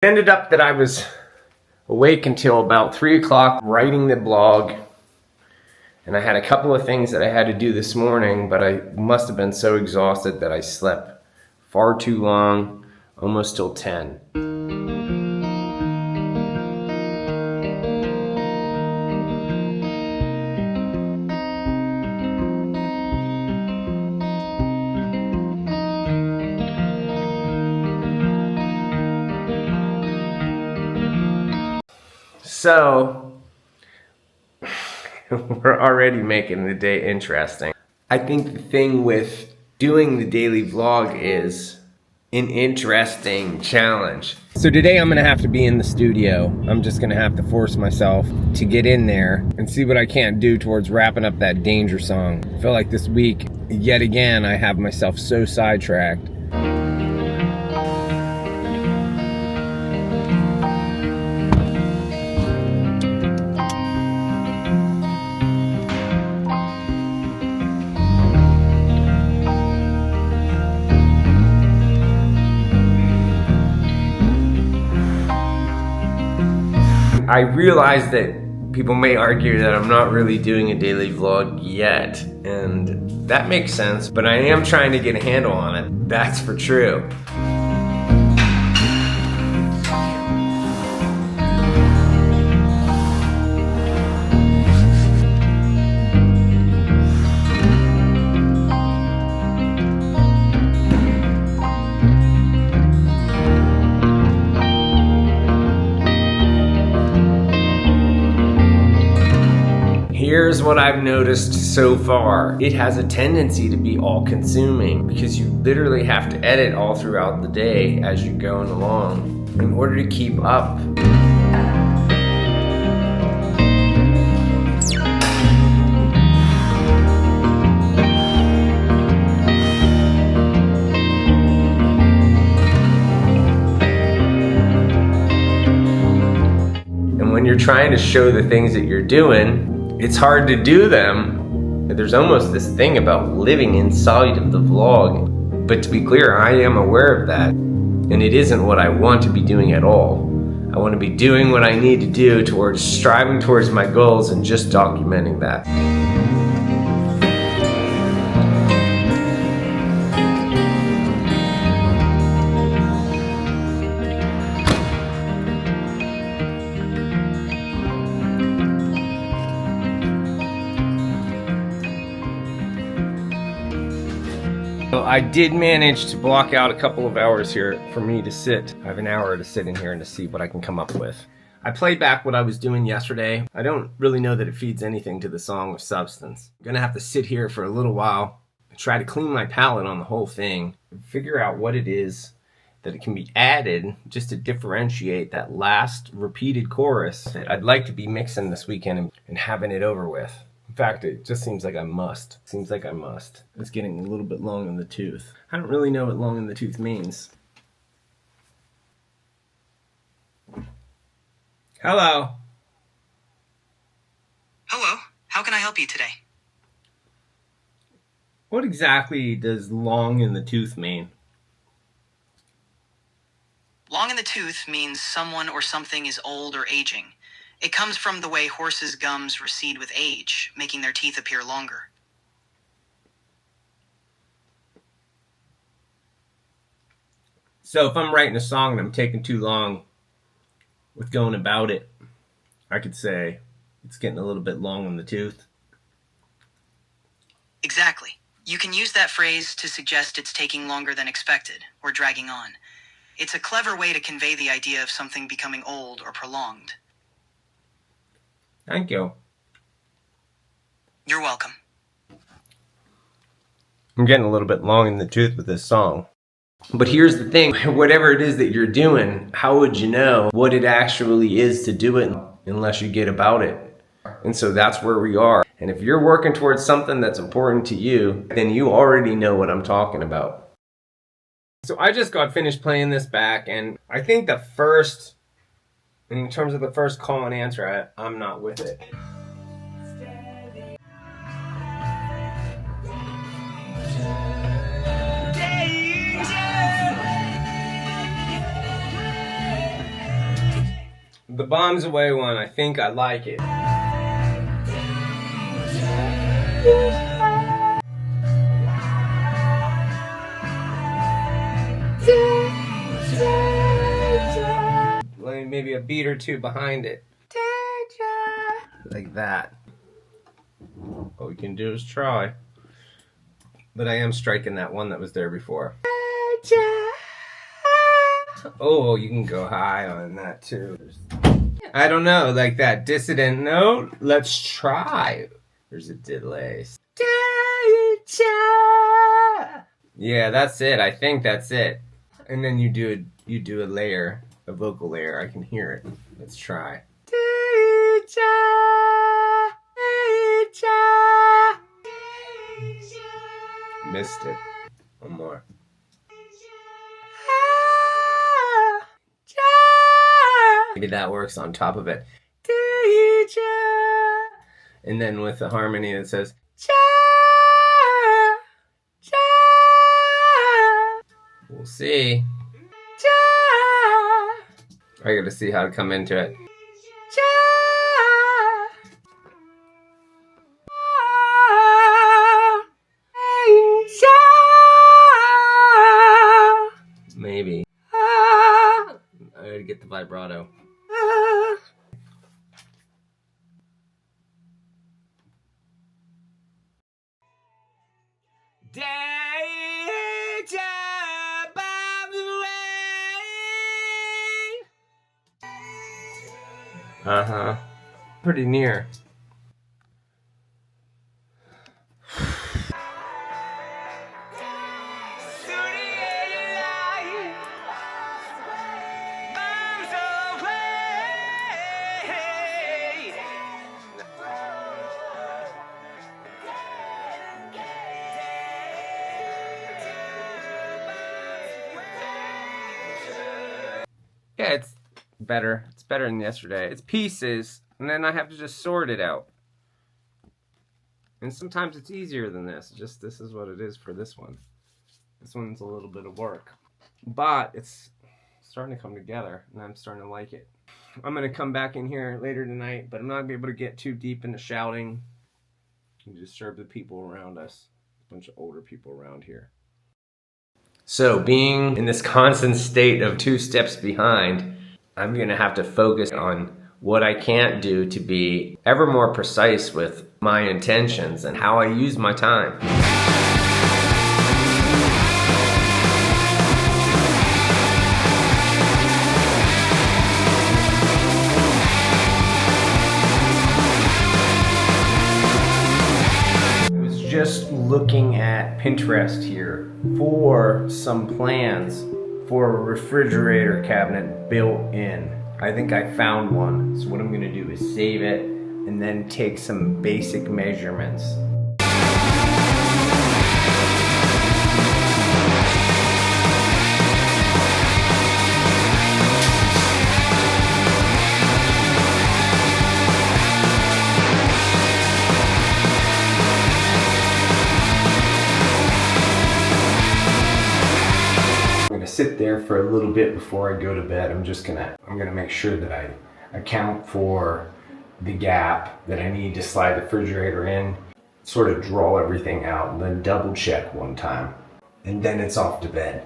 Ended up that I was awake until about 3 o'clock writing the blog, and I had a couple of things that I had to do this morning, but I must have been so exhausted that I slept far too long, almost till 10. So, we're already making the day interesting. I think the thing with doing the daily vlog is an interesting challenge. So today I'm gonna have to be in the studio. I'm just gonna have to force myself to get in there and see what I can't do towards wrapping up that Danger song. I feel like this week, yet again, I have myself so sidetracked. I realize that people may argue that I'm not really doing a daily vlog yet, and that makes sense, but I am trying to get a handle on it, that's for true. Here's what I've noticed so far. It has a tendency to be all-consuming because you literally have to edit all throughout the day as you're going along in order to keep up. And when you're trying to show the things that you're doing, it's hard to do them. There's almost this thing about living inside of the vlog. But to be clear, I am aware of that. And it isn't what I want to be doing at all. I want to be doing what I need to do towards striving towards my goals and just documenting that. I did manage to block out a couple of hours here for me to sit. I have an hour to sit in here and to see what I can come up with. I played back what I was doing yesterday. I don't really know that it feeds anything to the song of substance. I'm gonna have to sit here for a little while and try to clean my palette on the whole thing and figure out what it is that it can be added just to differentiate that last repeated chorus that I'd like to be mixing this weekend and having it over with. In fact, it just seems like I must. Seems like I must. It's getting a little bit long in the tooth. I don't really know what long in the tooth means. Hello. Hello. How can I help you today? What exactly does long in the tooth mean? Long in the tooth means someone or something is old or aging. It comes from the way horses' gums recede with age, making their teeth appear longer. So if I'm writing a song and I'm taking too long with going about it, I could say it's getting a little bit long in the tooth. Exactly. You can use that phrase to suggest it's taking longer than expected, or dragging on. It's a clever way to convey the idea of something becoming old or prolonged. Thank you. You're welcome. I'm getting a little bit long in the tooth with this song. But here's the thing, whatever it is that you're doing, how would you know what it actually is to do it unless you get about it? And so that's where we are. And if you're working towards something that's important to you, then you already know what I'm talking about. So I just got finished playing this back, and I think the first, in terms of the first call and answer, I'm not with it. The bombs away one, I think I like it. Maybe a beat or two behind it. Like that. All we can do is try. But I am striking that one that was there before. Oh, you can go high on that too. I don't know, like that dissonant note. Let's try. There's a delay. Yeah, that's it. I think that's it. And then you do a layer, a vocal layer. I can hear it. Let's try. Missed it. One more. Maybe that works on top of it. And then with the harmony that says we'll see. I gotta see how to come into it. Maybe. I gotta get the vibrato. Uh-huh. Pretty near. Yeah, it's better. It's better than yesterday. It's pieces, and then I have to just sort it out. And sometimes it's easier than this. Just this is what it is for this one. This one's a little bit of work. But it's starting to come together, and I'm starting to like it. I'm going to come back in here later tonight, but I'm not going to be able to get too deep into shouting and disturb the people around us. A bunch of older people around here. So being in this constant state of 2 steps behind, I'm going to have to focus on what I can't do to be ever more precise with my intentions and how I use my time. I was just looking at Pinterest here for some plans for a refrigerator cabinet built in. I think I found one. So what I'm gonna do is save it and then take some basic measurements. Sit there for a little bit before I go to bed. I'm gonna make sure that I account for the gap that I need to slide the refrigerator in, sort of draw everything out, and then double check one time, and then it's off to bed.